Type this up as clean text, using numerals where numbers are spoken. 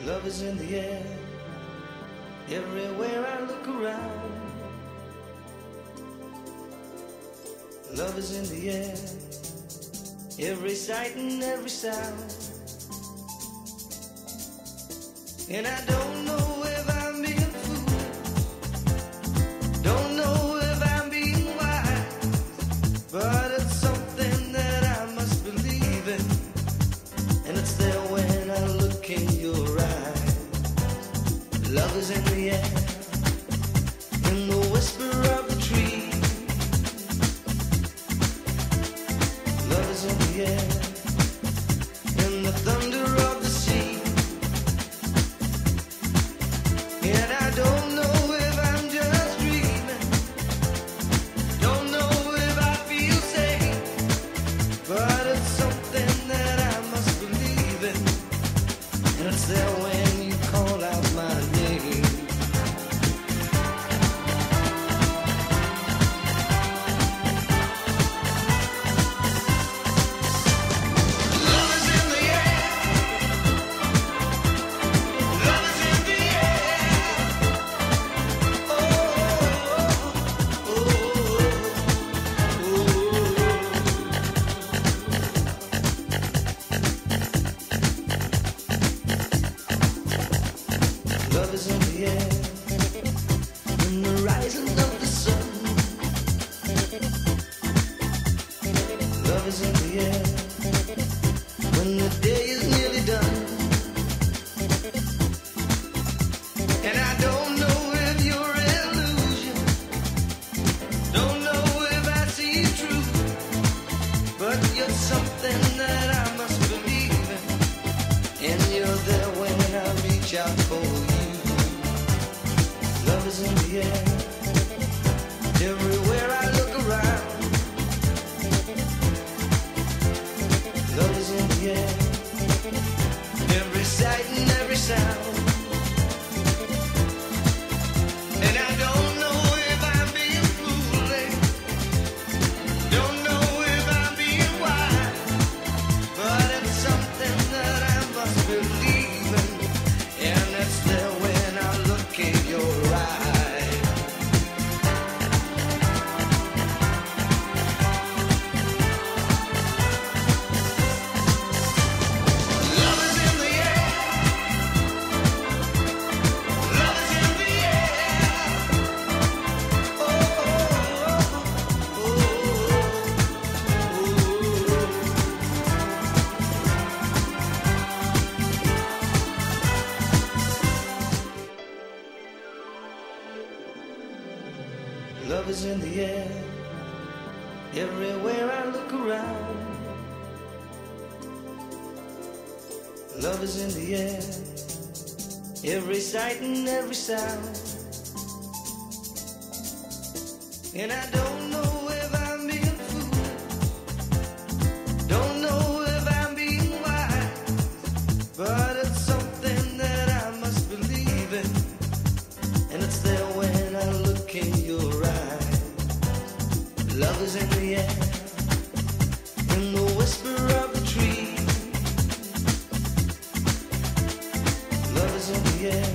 Love is in the air, everywhere I look around. Love is in the air, every sight and every sound. And I don't know if I'm being fooled, don't know if I'm being wise, but it's something that I must believe in, and it's there when I look in your eyes. Love is in the air, in the whisper of the tree. Love is in the air, in the thunder of the sea. And I don't know if I'm just dreaming, don't know if I feel safe, but it's something that I must believe in, and it's there when you call out my name. Love is in the air, love is in the air. Oh, oh, oh, love is in the air, in the rising of the sun. Love is in the air, when the day is nearly done. And I don't know if you're an illusion, don't know if I see truth, but you're something that I must believe in, and you're there when I reach out for you. Love is in the air, everywhere I look around. Love is in the air, every sight and every sound. And I don't know if I'm being foolish, don't know if I'm being wise, but it's something that I must believe in, and it's there when I look in your eyes. Love is in the air, love is in the air. Oh, oh, oh, oh, oh. Love is in the air, everywhere I look around. Love is in the air, every sight and every sound. And I don't know if I'm being fooled, don't know if I'm being wise, but it's something that I must believe in, and it's there when I look in your eyes. Love is in the air, in the whisper of the tree. Love is in the air,